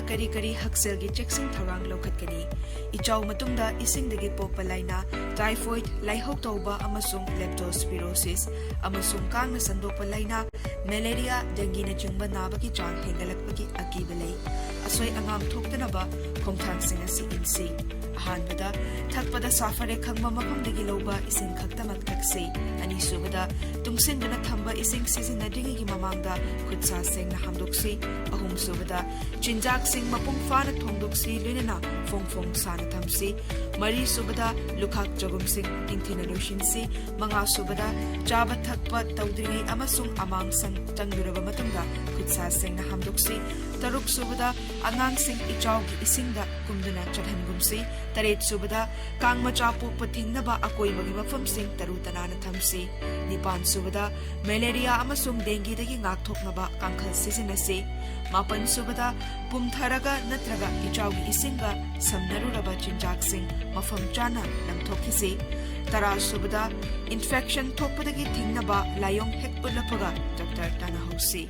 करी करी हक्सेलगी चेक्सिंग थौरांग लौखटकनी इचाउ मतुंगदा इसिंगदगी पोकपा लाइना टाइफॉइड लाइहौ तौबा अमसुंग लेप्टोस्पिरोसिस अमसुंग कांगना संदोकपा लाइना मलेरिया डेंगीना चिंगबा नाबगी चांग हेंगलकपगी अकीबा लई असोय अंगाम थोक्तनबा खोंथांगसिंग असि इनसी अहानबदा थकपदा साफरे खंगबा मफमदगी लौबा इसिंग खक्तमक थक्से अनीसुबदा तुंगसिनदना थंबा इसिंग सिजिनदिंगी ममांगदा खुदसा सेंगना हामदोक्सी अहुमसुबदा चिंजाक सिंग मपुंग फाना थोंदोक्सी लुनना फोंग साना थमसी मरी सुबदा लुखाक जगुम सिंग इंथिना लोशिनसी मंगा सुबदा चाबा थकपा तौद्रिंगी अमसुंग अमांग संग चंगुरबा मतुंगा खुदसा सेंगना हामदोक्सी तरुक सुबदा अनांग सिंग इचाउगी इसिंगदा कुमदुना चढ़नगुमसी तरेत सुबदा कांग मचा पोकपा थिंगनबा अकोइबगी मफम सिंग तरु तनाना थमसी निपान सुबदा मलेरिया अमसुंग डेंगीदगी ngakthoknaba kangkhal sisinase मापन सुबदा पुमथरगा नत्रगा इचाउगी इसिंगा समनरुरबा चिंजाकसिंग मफम चाना लंगथोखिसे तरा सुबदा infection थोकपदगी थिंगनबा लायोंग Keck उलपगा doctor तानाहौसी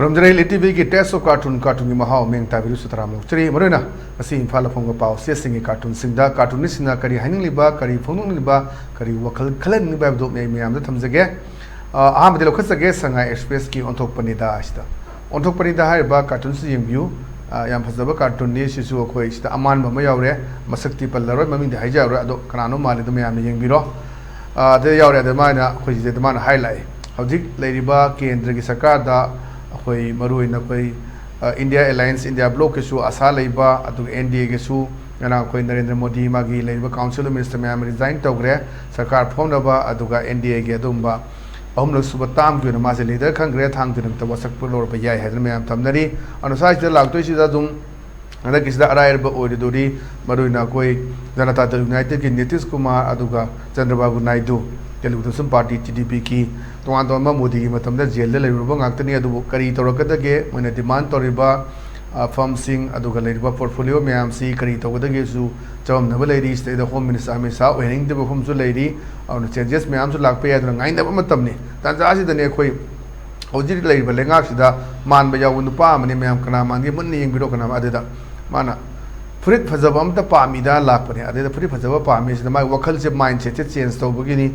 Kurumjari LTV ki test of cartoon की महाव में ताबिरु सुतराम चरी मरेना मसी इम्फाल फोंग पाव सेसिंग कार्टून सिंदा कार्टूनिस्टना करी हाइनिंग लिबा करी फोंग लिबा करी वखल खलन लिबा दो मे मियाम थमजगे आहामदे लखसगे संगा एक्सप्रेस की ऑनथोक पनिदा आस्ता ऑनथोक पनिदा हाइबा कार्टून से यंबियु याम फजबा कार्टून नि सिसु अखोय इस्ता अमान बम यावरे मसक्ति पल्लरोय ममिंग हाइजावरे अदो कनानो माले दो मियाम यंबिरो दे यावरे दमाना खोय जे दमाना हाइलाइट हौजिक लेरिबा केंद्र की सरकार दा अखोई मरुइन अखोई इंडिया अलायंस इंडिया ब्लॉक के आशा लेबा अदु एनडीए के ना अखोई नरेंद्र मोदी मागी लेबा काउंसिल मिनिस्टर मैम रिजाइन तौग्रे सरकार फोमनबा अदुगा एनडीए के अदुंबा अहुमलक सुब ताम के मासे लीडर खंग्रे थांग दिन तब वसक लोरबा याय हैदन मैम थमनरी अनुसार से लागतोय सिदा दुम अदा किसदा अरायरबा ओरिदोरी मरुइन अखोई जनता दल यूनाइटेड के नीतीश कुमार अदुगा चंद्रबाबू नायडू तेलुगु देशम पार्टी टीडीपी की तोान तोान मोदी की मतमदा जेल लेरुबा ngakतनी अदुबो करी तौरकदगे मन डिमांड तौरिबा फर्म सिंह अदुगा लेरिबा पोर्टफोलियो मैम सी करी तौगदगेसु चवमनबा लेरी state home minister Amit Shah ओहिंग दे बफमसु लेरी और चेंजेस मैम सु लाकपे यादना ngaindaba मतमने तांजासी दने खोई हौजिक लेरिबा लेंगाक्सिदा मानबा याव नुपा अमने मैम कना मानगे मुन्ने यंगबिरो कना अदेदा माना फुरित फजब अमता पामीदा लाकपने अदेदा फुरित फजब पामीसिदा मा वखल से माइंडसेट चेंज तौबगिनी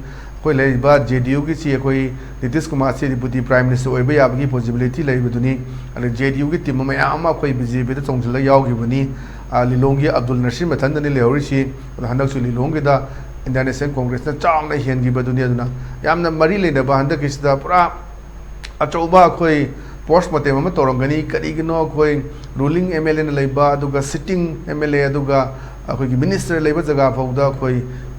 कोई लेरिबा जेडीयू की ची कोई नीतीश कुमार से डिप्टी प्राइम मिनिस्टर ओइबा याबगी पॉसिबिलिटी लेरिबदुनी अले जेडीयू की टीम मयाम कोई बीजेपी दा चोंगजला यावगिबनी लिलोंगी अब्दुल नसीर मथंदनी लेहौरिसी हंदकसु लिलोंगी दा इंडियन नेशनल कांग्रेस ना चांगना हेनगिबदुनी अदुना यामना मरी लेनबा हंदकिसदा पुरा अचौबा कोई पोस्ट मते मम तोरंगनी करिगिनो कोई रूलिंग एमएलए ने लेबा अदुगा सिटिंग एमएलए अदुगा अखोई मिनिस्टर लेबा जगह फौदा कोई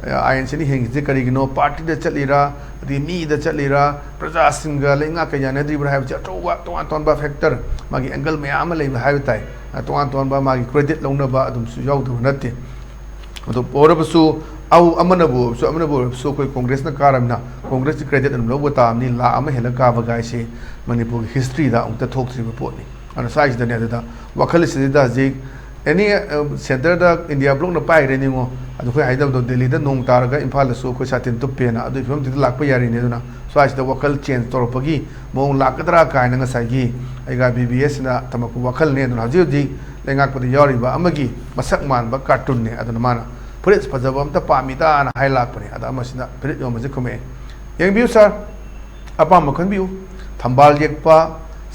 आयनसे हेंगे करीगिनो पार्टी चलीरा मीद चलीरा प्रजा सिंह लेंगा कयानद्रीब्रा है अचौबा तोान तोंबा फैक्टर मागी एंगल मैम है ताई तोान तोंबा मागी क्रेडिट लौनबा यादब नते पोरबसु औ अमनबु कोई कांग्रेस कारमना कांग्रेस की क्रेडिट लौब ताबनी ला हेल काब गाइसे मनपुर हिस्ट्री थोक्ट्रीब पोनी साइजने वखल से एनी सेंटर इंडिया ब्लॉक पाइरेनिगो अदो दिल्ली नोंग तारगा इम्फाल कोई सातिन तुपेना फिल्म लाप यारीने स्वाद वखल चेंज तौरपगी मौं लाकद्रा कायन BBS तमक वखलने हजी हजी लेंगापद यारी मसक मानब कार्टून ने माना फुरित फजब अमत पामीदा हाई लापने फुरित योमसे खुमे यंबियु सर अपाम खनबियु थंबाल येक्पा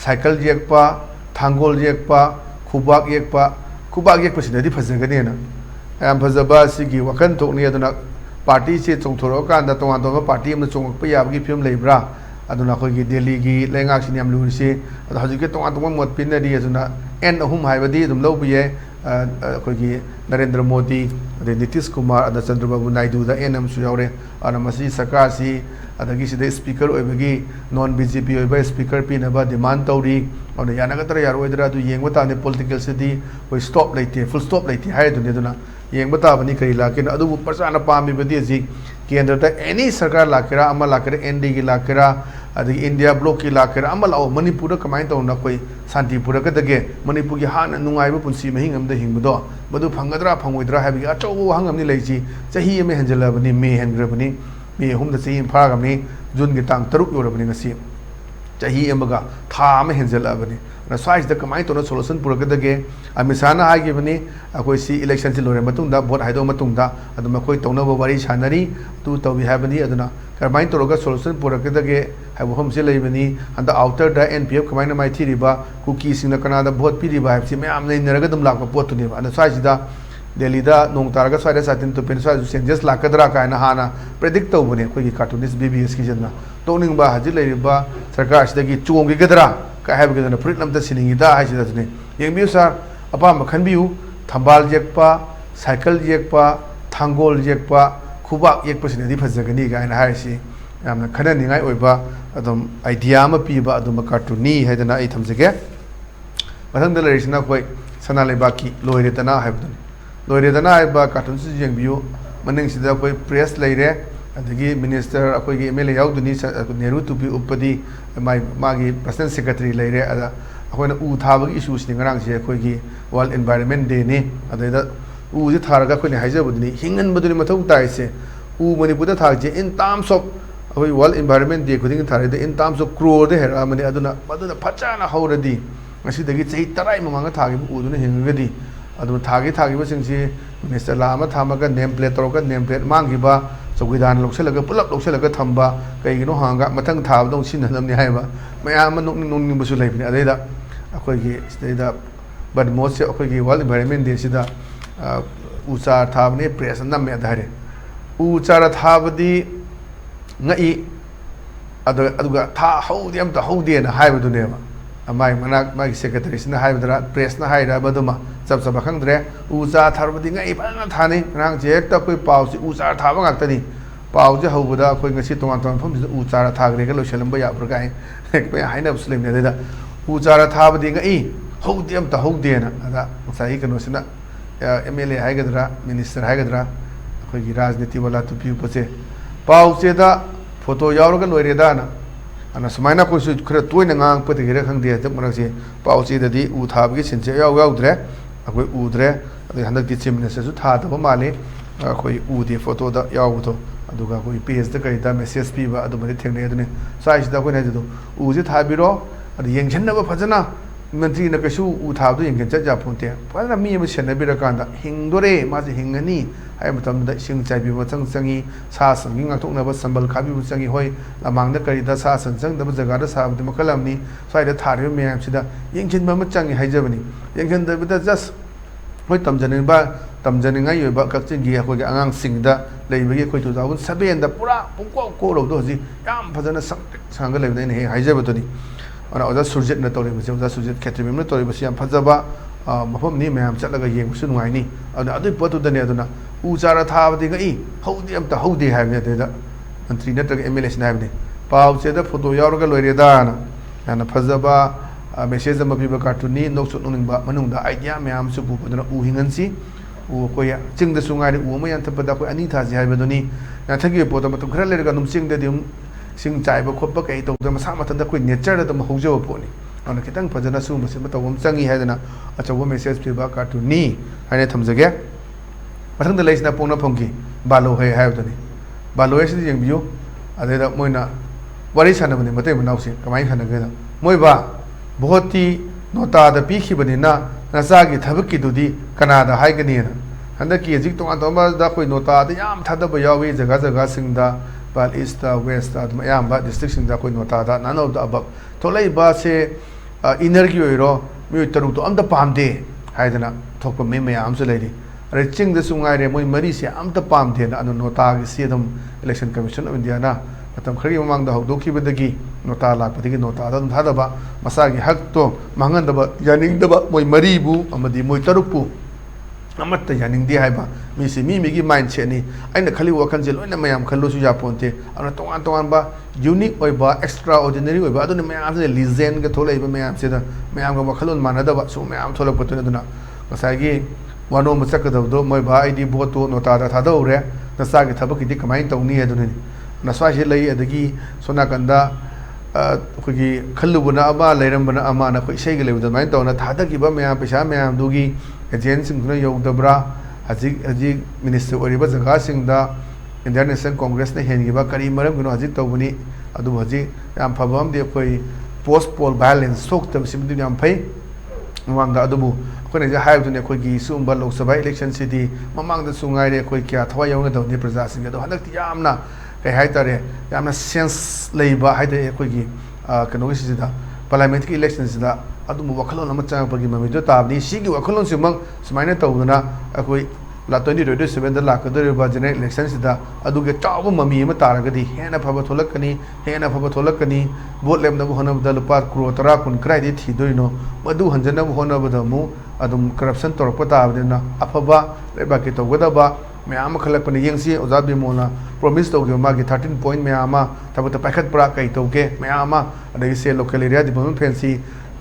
साइकिल येक्पा थांगोल येक्पा खुबाक येक्पा खुबाक येक्पसिनदी फजगनेना याम फजबा सिगी वखन थोकनी अदुना पार्टी से चोंथोरकान तोान तोब पार्टी चोंगप याबगी फिल्म लेब्रा aduna khoi gi Delhi gi lengak sin yam lu si haju ke tong tong mot pin di aduna en ahum hai badi dum lo bi khoi gi Narendra Modi de Nitish Kumar ada Chandrababu Naidu da enam su yaure ana masi sarkar si adagi sida speaker oibagi non BJP oiba speaker pi na ba demand tauri ona yana ga tar yar oidra du yengba ta ne political city koi stop leite full stop leite hai du ne duna yengba ta bani kari la ken adu prasana pami badi ji kendra ta any sarkar la kera ama la kera ND gi la kera adagi India block ki la kera ama la Manipur ka main tauna koi santi pura ka dage Manipur gi han nungai ba punsi mahing am da hingdo madu phangadra phangoidra habi acho hangam ni leiji chahi me hanjala bani me hangra bani me hum da chahi phara gamni jun gi tang taruk yor bani ngasi chahi emaga tha me hanjala bani na size da kamai to na solution pura ka dage amisana ha gi bani akoi si election si lore matung da vote haido matung da aduma koi tongna bo bari sanari tu to bi habani aduna karmai to ga solution pura ka dage habu hum se lei bani anda outer da NPF kamai na mai thiri ba cookie sing na kana da vote pi ri ba si me am nei naraga dum lak pot tu ni ba na size da Delhi da nong taraga swai da satin to pen swai changes lakadra ka na hana predict to bune koi gi cartoonist BBS ki janna to ning ba haji lei ba sarkar sida gi chong gi gadra ka have gi na prit nam da siningi da ha sida ne yeng biu sar apa ma khan biu thambal jekpa cycle jekpa thangol jekpa khubak yekpa sine di phajagani ga na ha si yamna khana ningai oiba adum idea ma pi ba adum cartooni haidana ai thamjage mathang da lerisna koi sana leba ki loire tana haibdun loire tana haiba cartoon si jeng biu maning sida koi press leire adagi minister akoi gi MLA yauduni Nehru tupi upadi mai magi president secretary leire ada akoina u thaba gi issues ni ngarang se akoi gi world environment day ni adaida u ji tharaga koi ni haijabudni hingan buduni mathau tai se u Manipur da thag je in terms of akoi world environment day khuding thare da in terms of crore de hera mani aduna phachana hauradi ngasi dagi chei tarai mamanga thagi u duna hingagadi adu thagi ba singsi minister lama thamaga name plate toroga name plate mangi ba Sogidan lokselaga pulap lokselaga thamba kaigino hanga mathang thab dong sinanam ni haiba mayam nung busu leibni adaida akoi gi staida but most akoi gi world environment day sida uchar thabne press nam me adhare uchar thabdi ngai aduga tha haudi am ta haudi na haiba duneba amai manak mai secretary sina haibdra press na haira baduma sab khangdre ucha tharbadi ngai bana thani rang je ta koi pau si ucha thaba ngak tani pau je haubuda koi ngasi tongan tongan phom si ucha thagre ga lo selam ba ya burgai ek pe haina muslim ne da ucha thabadi ngai haudi am ta haudi na ada sai kano sina MLA haigadra minister haigadra koi gi rajniti wala tu piu pose pau se da photo yaur ga loire da na ana samaina ko su khra toina ngang pati gira khang de jab marak se pau chi da di u thab gi sin che yaw dre akoi u dre ade handak di chimne se su tha da ba male akoi u di photo da yaw to aduga koi page da kai da message pi ba adu mari thengne adune sai da ko ne du u ji tha bi ro ade yeng chen na ba phajana mantri na kasu u thab du yeng chen cha ja phonte phana mi ma sen na bi ra kan da hing dore ma ji hingani hai matam da sing chai bi ma chang changi sa sangi ngak tok na ba sambal kha bi bu changi hoi lamang da kari da sa san chang da ba jaga da sa bu makalam ni sai da thari me am sida yeng chen ba ma changi hai jabani yeng chen da ba just hoi tamjanin ba tamjanin ngai yoi ba kak chen gi ko ga angang sing da lei ba gi khoi 2007 da pura pungko ko lo do ji yam phajana sang ga lei ne he hai jaba to ni ana oda surjit na tori ba oda surjit khetri mem na tori ba siam phajaba mafam ni mayam chatlaga yeng su nungai ni ada adu potu da ne aduna u chara thabadi ngai haudi am ta haudi ha ne da mantri na tag MLA sna ne pau che da photo yaur ga loire da na phajaba message ma bi ba cartoon nok su nung ba manung da idea mayam su bu na u hingan si u ko ya ching da su ngai u ma yan thap da ko ani tha ji ha ba do ni na thagi po da matum khra le ga num ching da dim sing chai ba khop ba kai to da ma sa ma tan da ko nature da ma haujo po ni ana kitang phajana su ma se ma tawam changi ha dana acha wo message bi ba cartoon ni ane thamjage mathang da leisna pona phongki balo he ha ba ni balo he si jeng biu ade da moina wari sana bani mate banau se kamai khana ga moi ba bahoti nota da pi khi bani na nasa gi thabak ki dudi kanada hai ga ni na handa ki jik to ba da koi nota da yam thada ba yawi jaga jaga sing da bal east west da yam ba district sing da koi nota da none of the above to lai ba se energy oiro mi taru to am da pam de hai dana thok me me am se lai ri re ching da sungai re moi mari se am da pam de na anu nota gi se dam election commission of India na मतम खरी ममांग दा हौदोखिबदगी NOTA लाकपदगी NOTA दा थादबा मसागी हक तो मांगनदबा यानिंगदबा मोय मरीबु अमदी मोय तरुकपु अमत यानिंगदे हाइबा मिसी मिगी माइंडसेट नि आइना खली वखनजे लोइना मयाम खल्लोसु यापोनते अना तोंगान तोंगान बा यूनिक ओइबा एक्स्ट्रा ऑर्डिनरी ओइबा अदुनि मयाम से लीजेंड के थोलैबा मयाम से मयाम गा वखलोन मानदबा सु मयाम थोलपतुन अदुना मसागी वानो मचकदबदो मोय बा आइदी बोतो नोटा दा थादौरे नसागी थबकिदि कमाइन तौनी अदुनि नस्वासे लई अदगी सोनाकंदा अखोगी खल्लुबना अमा लेरंबना अमा न खोई सेगे लेबद माइन तौना थादकीबा मयाम पैसा मयाम दुगी एजेंट सिंगना यौदबरा हजिक हजिक मिनिस्टर ओरिबा जगह सिंगदा इंडियन नेशनल कांग्रेस ने हेनगिबा करी मरम गनो हजिक तौबनी अदु हजिक याम फबम दे खोई पोस्ट पोल वायलेंस सोक्तब सिमदि याम फै ममांग दा अदुबु अखोने जे हाइबदुने खोगी सुंबा लोकसभा इलेक्शन सिटी ममांग दा सुंगाइरे खोई क्या थवा यौना दौनि प्रजा सिंग दो हनक यामना कई हाइतारे यामना सेंस लेबा हाइदे खोगी कनोगी सिदा पार्लियामेंट की इलेक्शन सिदा अदुम वखलोन अमा चांगपगी ममिदो ताबनी सिगी वखलोन सिमंग सुमाइना तौदना अखोई ला 2027 दा लाकदोरिबा जनरल इलेक्शन सिदा अदुगे चाव ममी अमा तारगदी हेना फबा थोलकनी वोट लेमनबु होनबदा लुपा करोड़ 10 कुन क्राइदि थिदोइनो मदु हंजनबु होनबदमु अदुम करप्शन तोरपा ताबदेना अफबा लेबाके तौगदबा मैम खलपने यंगसी ओजा बिमोना प्रॉमिस तौगे मागी 13 पॉइंट मैम तबत पैखत परा कई तौगे मैम अदगी से local area development fancy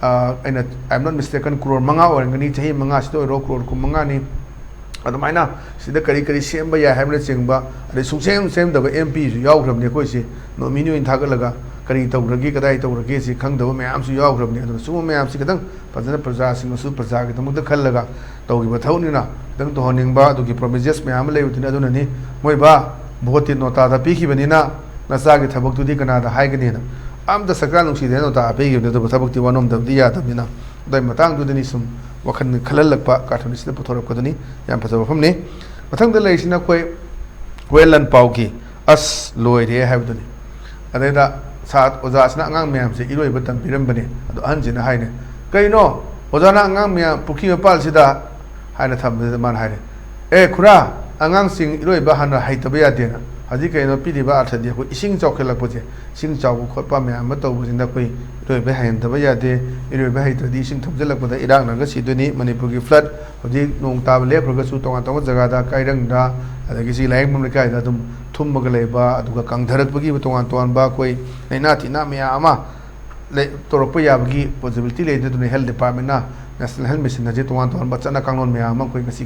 I am not mistaken crore मंगा ओरंगनी चाही मंगा सिदो रो करोड़ कु मंगा नि अदमाइना सिदा करी सेम या हैमने चेंगबा अदे सुसेम दब एमपी सु यावख्रबने कोइसे नोमिनी इन थागलगा करी तौरगी कदाई तौरगी सि खंगदब मैम सु यावख्रबने अदु सु मैम सि कदंग फजन प्रजा सिंग सु प्रजा के तमुद खलगा तौगिबा थौनिना दंग तो होनिंगबा अदुगी प्रोमिसेस मैम लेउतिना अदुननी मोइबा भोति नोटा दा पीखिबनिना नसागी थबक्तुदी कनादा हाइगनिना आमदा सरकार नुसीदे नोटा पेगिबने दब थबक्ति वनोम दबदि यादबनिना दय मतंग दुदनी सुम वखन खललकपा कार्टूनिस्टने पुथोरकदनी याम फजब फमने मथंग लेसिना कोई वेलन पाउकी अस लोइरे हाइबदनी अदेदा सात ओजासना अंगांग म्याम से इरोइबा तंपिरमबने अदो अहनजिना हाइने कइनो ओजाना अंगांग म्याम पुखी मपाल सिदा हाइना थमबे मान हाइने ए खुरा अंगांग सिंग इरोइबा हाना हाइतबा यादेना हजी कइनो पिदिबा अर्थदि को इसिंग चौखलकपजे सिंग चाउ खोपा म्याम तौबजिंदा कोई इरोइबा हाइनदबा यादे इरोइबा हाइतदि इसिंग थमजलकपदा इरांग नगा सिदुनी मणिपुर की फ्लड हजी नोंग ताब लेप्रगा सु तोंगा तोंगा जगादा काइरंगदा अदगी सि लाइंग मम काइदा दुम थुमबगा लेबा अदुगा कांगधरकबगी तोंगा तोंगा कोई नैना तिना म्यामा ले तोरप याबगी पॉसिबिलिटी ले दुने हेल्थ डिपार्टमेंट ना नेशनल हेल्थ मिशन हजे तोंगा तोंगा बचना कांगलोन म्यामा कोई ngasi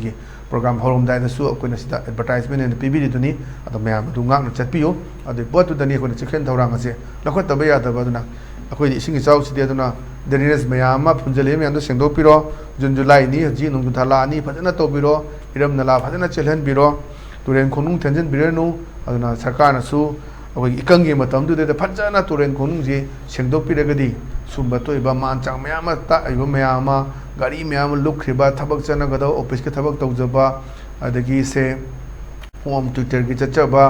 program horom daida su कोई नसिदा एडवर्टाइजमेंट एंड पीबी दुनी अद म्याम दुंगा न चटपियो अदे पोतु दनी कोन चिकन थौरांग असे लखत तबे यादबा दुना अखोई इसिंग चाउ सिदे दुना डेनिनेस म्यामा फुंजले म्याम दो सेंदो पिरो जुन जुलाई नि हजी नुंगु थाला नि फजना तोबिरो इरम नला फजना चेलहन बिरो तुरेन खोनुंग थंजन बिरनु अदना सरकार नसु अखोई इकंगे मतम दुदे फजना तुरेन खोनुंग जे सेंदो पिरगदी सुंबा तोइबा मानचांग म्याम ता इबो म्याम गाड़ी म्याम लुखरिबा थबक चनगदो ऑफिस के थबक तौजबा अदगी से होम ट्विटर की चचबा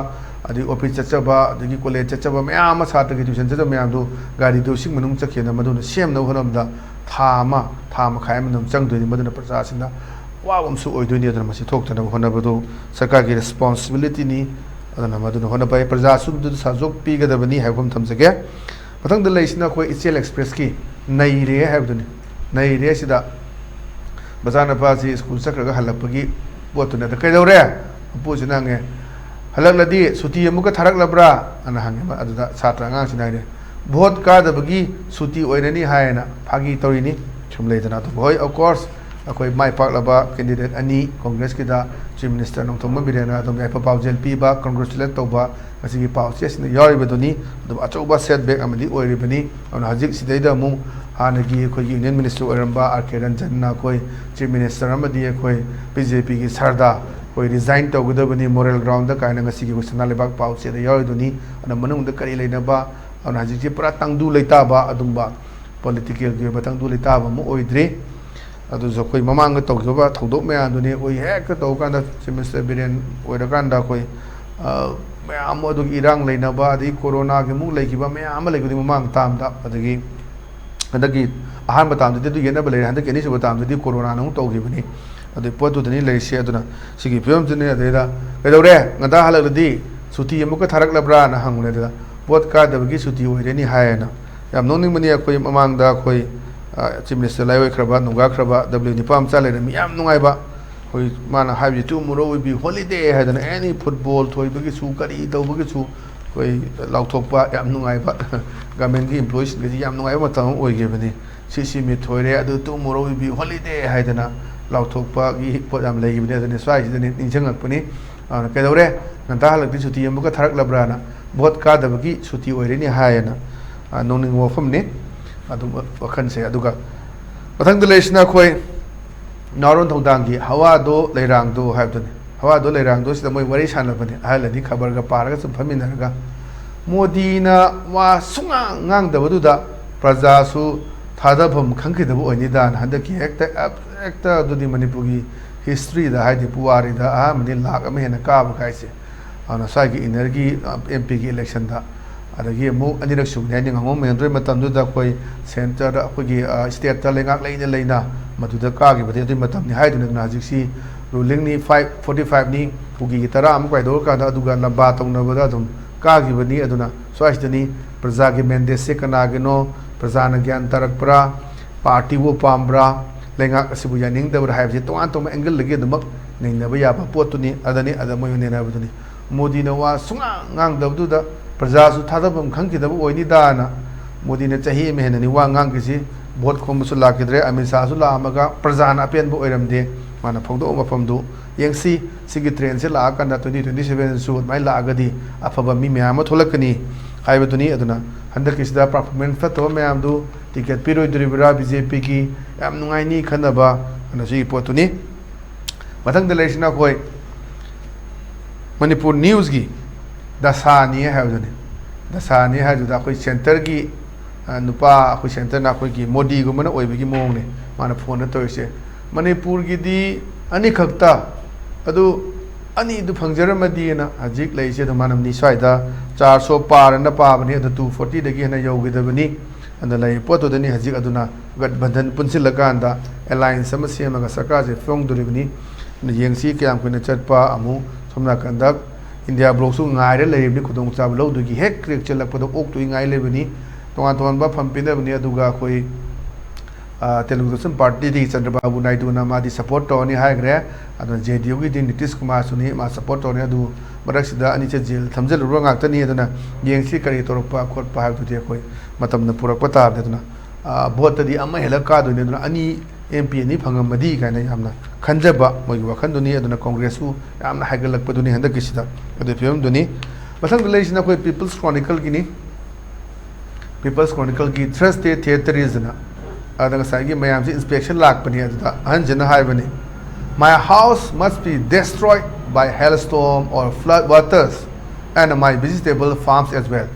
अदगी ऑफिस चचबा अदगी कॉलेज चचबा म्याम सात्र की ट्यूशन चचबा म्याम दो गाड़ी दो सिंग मनुंग चखेना मदुन सेम न होनमदा थामा खाय मनम चंगदोनि मदुन प्रजासिना वावमसु ओइदोनि अदन मसि थोक्तना होनबदो सरकार की रिस्पांसिबिलिटी नि अदन मदुन होनबाय प्रजासु दु साजोक पीगदबनी हाइबम थमजगे मथंग द लेसिना कोई इचेल एक्सप्रेस की नईरे हाइबदोनि नईरे सिदा बजाना पासी स्कूल चक्रगा हलपगी पोतुना द कइदौरे पुसिनांगे हलकलदी सुटी अमुक थारकलब्रा अन हंगे अदुदा छात्र अंगांग सिनाइरे भोट कादबगी सुटी ओइरनी हायना फागी तौरिनी छुमलेदना तो होय ऑफ कोर्स अखोई माइ पाकलबा कैंडिडेट अनि कांग्रेस किदा चीफ मिनिस्टर नोंथोम बिरेना अदम याइफा पाउजेल पीबा कांग्रेचुलेट तौबा असिगी पाउचेसना यारिबदुनी अदम अचौबा सेटबैक अमदी ओइरिबनी अन हजिक सिदैदा मु हानगी अखोई यूनियन मिनिस्टर ओइरंबा आरके रंजनना अखोई चीफ मिनिस्टर अमदी अखोई बीजेपी की सरदा कोई रिजाइन तौगदबनी मोरल ग्राउंड कायना ngasi को सना लेबाक पाउचे द यारिदुनी अन मनुंग द करी लेनबा अन हजिक पुरा तंगदु लेताबा अदुंबा पॉलिटिकल के बतंगदु लेताबा मु ओइद्रे अदु जो कोई ममांग तौगबा थौदोक मयादुनी कोई हेक तौकांदा चीफ मिनिस्टर बिरेन ओइरकांदा कोई मैम अदुगी इरांग लेनबा अदि कोरोना के मु लेकिबा मैम लेगुदी ममांग तामदा अदगी अदगी आहान बतामदि दु येनबा ले हंदक एनी सब तामदि कोरोना नु तौगिबनी अदु पोतुदनी लेसे अदुना सिगी फिल्म जने अदेदा कदौरे ngada halagdi सुटी अमुक थारकलब्रा न हंगुने दा ꯕꯣꯠ ꯀꯥꯗꯕꯒꯤ ꯁꯨꯇꯤ ꯑꯣꯏꯔꯅꯤ ꯍꯥꯏꯌꯦꯅ ꯌꯥꯝ ꯅꯣꯛꯅꯤꯡꯕꯅꯤ ꯑꯩꯈꯣꯏ ꯃꯃꯥꯡꯗ ꯑꯩꯈꯣꯏ ꯆꯤꯐ ꯃꯤꯅꯤꯁꯇꯔ ꯂꯥꯏꯑꯣꯏꯈ꯭ꯔꯕ ꯅꯨꯡꯒꯥꯈ꯭ꯔꯕ W9 ꯂꯩꯔꯝꯃꯤ ꯌꯥꯝ ꯅꯨꯡꯉꯥꯏꯕ ꯑꯩꯈꯣꯏ ꯃꯥꯅ ꯍꯥꯏꯕꯁꯤ ꯇꯨꯃꯣꯔꯣ ꯋꯤꯜ ꯕꯤ ꯍꯣꯂꯤꯗꯦ ꯍꯥꯏꯗꯅ ꯑꯦꯅꯤ ꯐꯨꯠꯕꯣꯜ ꯊꯣꯏꯕꯒꯤꯁꯨ ꯀꯔꯤ ꯇꯧꯕꯒꯤꯁꯨ ꯑꯩꯈꯣꯏ ꯂꯥꯎꯊꯣꯛꯄ ꯌꯥꯝ ꯅꯨꯡꯉꯥꯏꯕ ꯒꯃꯦꯟꯒꯤ ꯏꯝꯄ꯭ꯂꯣꯌꯤꯁꯤꯡꯒꯁꯤ ꯌꯥꯝ ꯅꯨꯡꯉꯥꯏꯕ ꯃꯇꯝ ꯑꯃ ꯑꯣꯏꯈꯤꯕꯅꯤ ꯁꯤ ꯃꯤꯠ ꯊꯣꯏꯔꯦ ꯑꯗꯨ ꯇꯨꯃꯣꯔꯣ ꯋꯤꯜ ꯕꯤ ꯍꯣꯂꯤꯗꯦ ꯍꯥꯏꯗꯅ ꯂꯥꯎꯊꯣꯛꯄꯒꯤ ꯄꯣꯠ ꯌꯥꯝ ꯂꯩꯈꯤꯕꯅꯤ ꯑꯗꯨꯅꯤ ꯁ꯭ꯋꯥꯏꯁꯤꯗꯅꯤ ꯅꯤꯡꯁꯤꯡꯉꯛꯄꯅꯤ ꯀꯩꯗꯧꯔꯦ ꯉꯟꯇꯥ ꯍꯜꯂꯛꯇꯤ ꯁꯨꯇꯤ ꯑꯃꯨꯛꯀ ꯊꯥꯔꯛꯂꯕ꯭ꯔꯥꯅ ꯚꯣꯠ ꯀꯥꯗꯕꯒꯤ ꯁꯨꯇꯤ ꯑꯣꯏꯔꯅꯤ ꯍꯥꯏꯌꯦꯅ ꯅꯣꯡꯅꯤꯡꯕ ꯋꯥꯐꯝꯅꯤ ꯑꯗꯨꯝ ꯋꯥꯈꯜꯁꯦ ꯑꯗꯨꯒ ꯃꯊꯪꯗ ꯂꯩꯔꯤꯁꯤꯅ ꯑꯩꯈꯣꯏ ꯅꯥꯎꯔꯣꯟ ꯊꯧꯗꯥꯡꯒꯤ ꯍꯋꯥꯗꯣ ꯂꯩꯔꯥꯡꯗꯣ ꯍꯥꯏꯕꯗꯨꯅꯤ ꯍꯋꯥꯗꯣ ꯂꯩꯔꯥꯡꯗꯣ ꯁꯤꯗ ꯃꯣꯏ ꯋꯥꯔꯤ ꯁꯥꯟꯅꯕꯅꯤ ꯑꯍꯜꯂꯗꯤ ꯈꯕꯔꯒ ꯄꯥꯔꯒ ꯁꯨꯝ ꯐꯝꯃꯤꯟꯅꯔꯒ ꯃꯣꯗꯤꯅ ꯋꯥ ꯁꯨꯡꯉꯥꯡ ꯉꯥꯡꯗꯕꯗꯨꯗ ꯄ꯭ꯔꯖꯥꯁꯨ ꯊꯥꯗꯐꯝ ꯈꯪꯈꯤꯗꯕ ꯑꯣꯏꯅꯤꯗꯥꯅ ꯍꯟꯗꯛꯀꯤ ꯍꯦꯛꯇ ꯑꯗꯨꯗꯤ ꯃꯅꯤꯄꯨꯔꯒꯤ ꯍꯤꯁꯇ꯭ꯔꯤꯗ ꯍꯥꯏꯗꯤ ꯄꯨꯋꯥꯔꯤꯗ ꯑꯍꯥꯟꯕꯗꯤ ꯂꯥꯛ ꯑꯃ ꯍꯦꯟꯅ ꯀꯥꯕ ꯀꯥꯏꯁꯦ ꯑꯗꯨꯅ ꯁ꯭ꯋꯥꯏꯒꯤ ꯏꯟꯅꯔꯒꯤ MPꯒꯤ ꯏꯂꯦꯛꯁꯟꯗ ꯑꯗꯒꯤ ꯑꯃꯨꯛ ꯑꯅꯤꯔꯛ ꯁꯨꯕꯅꯤ ꯍꯥꯏꯗꯤ ꯉꯉꯣꯝ ꯃꯦꯟꯗ꯭ꯔꯣꯏ ꯃꯇꯝꯗꯨꯗ ꯑꯩꯈꯣꯏ ꯁꯦꯟꯇꯔꯗ ꯑꯩꯈꯣꯏꯒꯤ ꯁ꯭ꯇꯦꯠꯇ ꯂꯩꯉꯥꯛ ꯂꯩꯅ ꯃꯗꯨꯗ ꯀꯥꯈꯤꯕꯗꯤ ꯑꯗꯨꯒꯤ ꯃꯇꯝꯅꯤ ꯍꯥꯏꯗꯨꯅ ꯍꯧꯖꯤꯛꯁꯤ ꯔꯨꯂꯤꯡꯅꯤ 545ꯅꯤ ꯀꯨꯀꯤꯒꯤ 10 ꯑꯃꯨꯛ ꯀꯥꯏꯗꯣꯛꯑꯀꯥꯟꯗ ꯑꯗꯨꯒ ꯂꯝꯕꯥ ꯇꯧꯅꯕꯗ ꯑꯗꯨꯝ ꯀꯥꯈꯤꯕꯅꯤ ꯑꯗꯨꯅ ꯁ꯭ꯋꯥꯏꯁꯤꯗꯅꯤ ꯄ꯭ꯔꯖꯥꯒꯤ ꯃꯦꯟꯗꯦꯠꯁꯦ ꯀꯅꯥꯒꯤꯅꯣ ꯄ꯭ꯔꯖꯥꯅ ꯒ꯭ꯌꯥꯟ ꯇꯥꯔꯛꯄ꯭ꯔꯥ ꯄꯥꯔꯇꯤꯕꯨ ꯄꯥꯝꯕ꯭ꯔꯥ ꯂꯩꯉꯥꯛ ꯑꯁꯤꯕꯨ ꯌꯥꯅꯤꯡꯗꯕ꯭ꯔꯥ ꯍꯥꯏꯕꯁꯤ ꯇꯣꯉꯥꯟ ꯇꯣꯉꯥꯟꯕ ꯑꯦꯡꯒꯜꯗꯒꯤ ꯑꯗꯨꯃꯛ ꯅꯩꯅꯕ ꯌꯥꯕ ꯄꯣꯠꯇꯨꯅꯤ ꯑꯗ ꯃꯣꯏ ꯅꯩꯅꯕꯗꯨꯅꯤ ꯃꯣꯗꯤꯅ ꯋꯥ ꯁꯨꯡꯉꯥꯡ ꯉꯥꯡꯗꯕꯗꯨꯗ ꯄ꯭ꯔꯖꯥꯁꯨ ꯊꯥꯗꯐꯝ ꯈꯪꯈꯤꯗꯕ ꯑꯣꯏꯅꯤꯗꯥꯅ ꯃꯣꯗꯤꯅ ꯆꯍꯤ ꯑꯃ ꯍꯦꯟꯅꯅꯤ ꯋꯥ ꯉꯥꯡꯈꯤꯁꯤ ꯚꯣꯠ ꯈꯣꯝꯕꯁꯨ ꯂꯥꯛꯈꯤꯗ꯭ꯔꯦ ꯑꯃꯤꯠ ꯁꯥꯍꯁꯨ ꯂꯥꯛꯑꯝꯃꯒ ꯄ꯭ꯔꯖꯥꯅ ꯑꯄꯦꯟꯕ ꯑꯣꯏꯔꯝꯗꯦ ꯃꯥꯅ ꯐꯣꯡꯗꯣꯛꯑꯕ ꯃꯐꯝꯗꯨ ꯌꯦꯡꯁꯤ ꯁꯤꯒꯤ ꯇ꯭ꯔꯦꯟꯁꯦ ꯂꯥꯛꯑꯀꯥꯟꯗ 2027ꯁꯨ ꯑꯗꯨꯃꯥꯏꯅ ꯂꯥꯛꯑꯒꯗꯤ ꯑꯐꯕ ꯃꯤ ꯃꯌꯥꯝ ꯑꯃ ꯊꯣꯛꯂꯛꯀꯅꯤ ꯍꯥꯏꯕꯗꯨꯅꯤ ꯑꯗꯨꯅ ꯍꯟꯗꯛꯀꯤꯁꯤꯗ ꯄꯔꯐꯣꯔꯃꯦꯟꯁ ꯐꯠꯇꯕ ꯃꯌꯥꯝꯗꯨ ꯇꯤꯀꯦꯠ ꯄꯤꯔꯣꯏꯗꯣꯔꯤꯕ꯭ꯔꯥ BJPꯒꯤ ꯌꯥꯝ ꯅꯨꯡꯉꯥꯏꯅꯤ ꯈꯟꯅꯕ ꯁꯤꯒꯤ ꯄꯣꯠꯇꯨꯅꯤ ꯃꯊꯪꯗ ꯂꯩꯔꯤꯁꯤꯅ ꯑꯩꯈꯣꯏ ꯃꯅꯤꯄꯨꯔ ꯅ꯭ꯌꯨꯁꯒꯤ ꯗꯁꯥꯅꯤ ꯍꯥꯏꯕꯗꯨꯅꯤ ꯗꯁꯥꯅꯤ ꯍꯥꯏꯕꯗꯨꯗ ꯑꯩꯈꯣꯏ ꯁꯦꯟꯇꯔꯒꯤ ꯅꯨꯄꯥ ꯑꯩꯈꯣꯏ ꯁꯦꯟꯇꯔꯅ ꯑꯩꯈꯣꯏꯒꯤ ꯃꯣꯗꯤꯒꯨꯝꯕꯅ ꯑꯣꯏꯕꯒꯤ ꯃꯑꯣꯡꯅꯤ ꯃꯥꯅ ꯐꯣꯟꯗ ꯇꯧꯔꯤꯁꯦ ꯃꯅꯤꯄꯨꯔꯒꯤꯗꯤ ꯑꯅꯤꯈꯛꯇ ꯑꯗꯨ ꯑꯅꯤꯗꯨ ꯐꯪꯖꯔꯝꯃꯗꯤꯅ ꯍꯧꯖꯤक ꯂꯩꯔꯤꯁꯦ ꯑꯗꯨꯝ ꯃꯥꯅꯝꯅꯤ ꯁ꯭ꯋꯥꯏꯗ 400 ꯄꯥꯔꯅ ꯄꯥꯕꯅꯤ ꯑꯗꯨ 240ꯗꯒꯤ ꯍꯦꯟꯅ ꯌꯧꯒꯗꯕꯅꯤ ꯑꯗꯨꯅ ꯂꯩ ꯄꯣꯠꯇꯨꯗꯅꯤ ꯍꯧꯖꯤक ꯑꯗꯨꯅ ꯒꯠꯕꯟꯙꯟ ꯄꯨꯟꯁꯤꯜꯂꯀꯥꯟꯗ ꯑꯦꯂꯥꯏꯟꯁ ꯑꯃ ꯁꯦꯝꯃꯒ ꯁꯔꯀꯥꯔꯁꯦ ꯐꯣꯡꯗꯣꯔꯤꯕꯅꯤ ꯌꯦꯡꯁꯤ ꯀꯌꯥꯝ ꯀꯨꯏꯅ ꯆꯠꯄ ꯑꯃꯨꯛ ꯁꯣꯝ ꯅꯥꯀꯟꯗ ꯏꯟꯗꯤꯌꯥ ꯕ꯭ꯂꯣꯛꯁꯨ ꯉꯥꯏꯔ ꯂꯩꯔꯤꯕꯅꯤ ꯈꯨꯗꯣꯡꯆꯥꯕ ꯂꯧꯗꯣꯏꯒꯤ ꯍꯦꯛ ꯀ꯭ꯔꯦꯛ ꯆꯦꯜꯂꯛꯄꯗ ꯑꯣꯛꯇꯣꯏ ꯉꯥꯏ ꯂꯩꯕꯅꯤ तोान तोानबा फम पीनबनी अदुगा कोई तेलुगु देशम पार्टी दी चंद्रबाबू नायडू ना मादी सपोर्ट तौनी हाइग्रे अदु जेडीयू की दी नीतीश कुमार सुनी मा सपोर्ट तौनी अदु मरक्सिदा अनि चे जेल थमजलुरो ngakतनी अदुना येंगसी करी तोरपा खोटपा हाइबदुदे कोई मतमना पुरकपा ताबदे अदुना भोट तदी अमा हेला कादुने अदुना अनि एमपी नि फंगमदी कायना यामना खंजबा मोगी वखंदुनी अदुना कांग्रेसु यामना हाइगलकपदुनी हंदकिसिदा अदु फियमदुनी मथंग लेसिना कोई पीपल्स क्रॉनिकल की पीपल्स क्रॉनिकल की थर्सडे थिएटर इजना अदंग साइगी मयाम से inspection लाकपनी अदुदा अहंजना हाइबनी my house must be destroyed by hailstorm or flood waters and my vegetable farms as well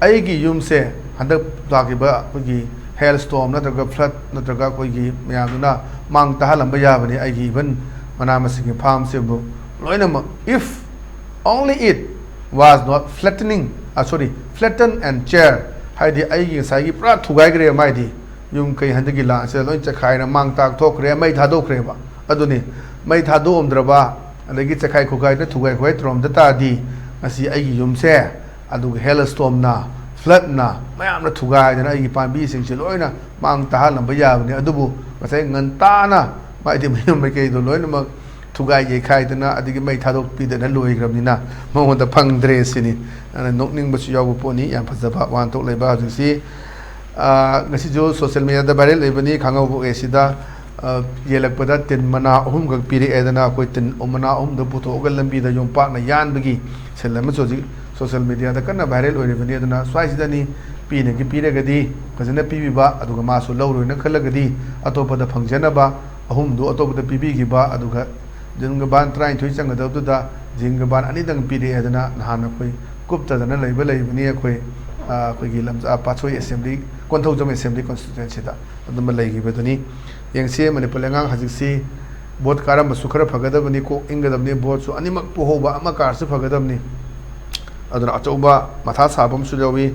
aigi yum se handak dagiba kogi hailstorm natraga flood natraga kogi mayamuna mang tahalamba yabani aigi even mana masigi farm se bu loinama if only it was not flatten and chair haidi aigi saigi pra thugai gre maidi yung kai handagi la se loin chakhaina mang tak thokre mai thadokre ba aduni mai thadomdraba adagi chakhai khugai na thugai khoi trom da ta di asi aigi yum se adu hailstorm na flood na mayam na thugai na aigi pambi sing se loina mang ta halam ba ya ne adubu masai ngan ta na mai di mai kai do loina ma thugai ye khai dana adigi mai thadok pi da loi gram ni na mo da phang dre sini ana nokning ba su yaw po ni yam phajaba wan tok lei ba si ngasi jo social media da viral lebani khangau bo esida yelakpada tin mana ahum gak piri edana koi tin omana ahum da puto gal lambi da yom pa na yan bagi selama soji social media da kana viral oi lebani aduna swaisida ni pi ne ki pire gadi kazana pi ba aduga ma so lawro na khalagadi atopa da phangjana ba ahum do atopa da pibi gi ba aduga jinga ban trai thui changa da da jinga ban ani dang pire edana nahana koi kupta da na leiba leibani koi कोई लमजा पाछोई assembly Konthoujam assembly constituency दा अदम लेगी बदनी यंगसे Manipur लेंगांग हजिसी boat कारम सुखर फगदबनी को इंगदबनी boat सु अनिमक पोहोबा अमा car सु फगदबनी अदना अचौबा मथा साबम सु जवी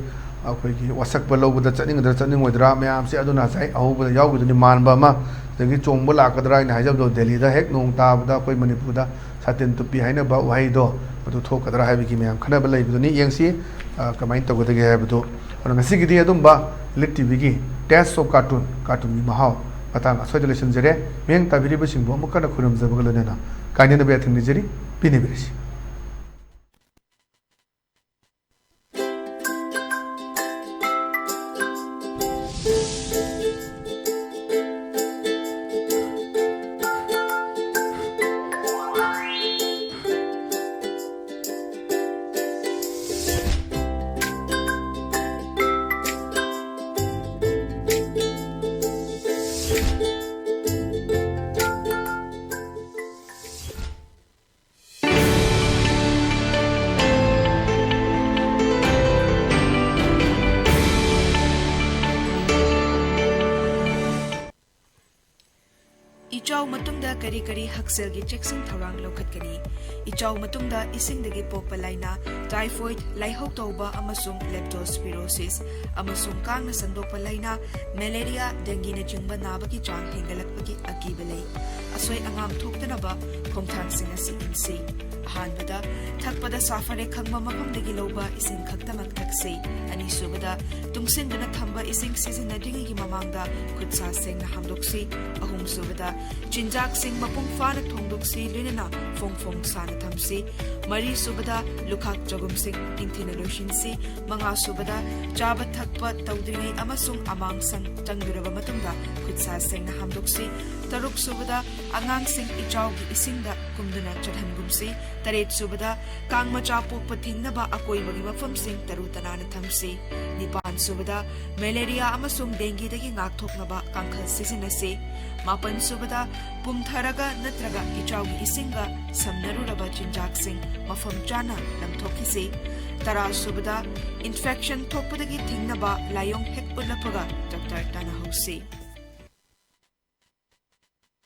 अखोई वसक बलौबदा चनिंगदर चनिंगोदरा मयाम से अदुना साइ अहोबदा यावगदनी मानबा मा जगी चोंबो लाकदरा इन हाइजब दो दिल्ली दा हेक नोंग ताबदा कोई मणिपुर दा सातिन तुपी हाइना बा वाई दो अदु थोकदरा हाइबी की मयाम खना बलैबदनी यंगसी ꯀꯃꯥꯏꯅ ꯇꯧꯒꯗꯒꯦ ꯍꯥꯏꯕꯗꯣ ꯑꯗꯣ ꯉꯁꯤꯒꯤꯗꯤ ꯑꯗꯨꯝꯕ ꯂꯤꯠ ꯇꯤꯚꯤꯒꯤ ꯇꯦꯁ ꯑꯣꯐ ꯀꯥꯔꯇꯨꯟꯒꯤ ꯃꯍꯥꯎ ꯃꯇꯥꯡ ꯑꯁ꯭ꯋꯥꯏꯗ ꯂꯣꯏꯁꯤꯟꯖꯔꯦ ꯃꯤꯠꯌꯦꯡ ꯇꯥꯕꯤꯔꯤꯕꯁꯤꯡꯕꯨ ꯑꯃꯨꯛ ꯀꯟꯅ ꯈꯨꯔꯨꯝꯖꯕꯒ ꯂꯣꯏꯅꯅ ꯀꯥꯏꯅꯅꯕ ꯌꯥꯊꯪ ꯅꯤꯖꯔꯤ ꯄꯤꯅꯕꯤꯔꯁꯤ Ichaw matungda kari-kari hakselgi checksing tharang lawkhatkani. Ichaw matungda isingdagi pokpa laina, typhoid, laihok tauba amasung leptospirosis, amasung kangna sandokpa laina, malaria, dengue na jingba nabagi chang hengalakpagi akibalay. Asoy angam thoktanaba khongthang asi insi. Ahanbada, thakpada safare khangma makamdagi lawba ising khagtamak thaksi. Anisubada, tungsindana thamba ising sizinadingi mamangda khutsa seng na hamdoksi. Ahumsubada, Chinjak sing mapung fana thongdoksi linena fong sana thamsi. Mari subada lukhak jagum sing inthina loishinsi. Manga subada chaba thakpa tawdringai amasung amang sang tangduraba matungda khutsa seng na hamdoksi. Taruk subada angang sing ichaw gi isingda kumduna chadhangumsi. Taret subada kang macha pokpa thingnaba akoi bagi mafam sing tarutanana thamsi. Nipan subada malaria amasung dengue dagi ngakthoknaba kangkhal sisinasi. Mapan subada pumtharaga natraga ichawgi isinga samnaruraba chinjaksing mafam chana lamthokisi. Tara subada infection thokpadagi thingnaba layong hek pulapaga doctor tana hausi.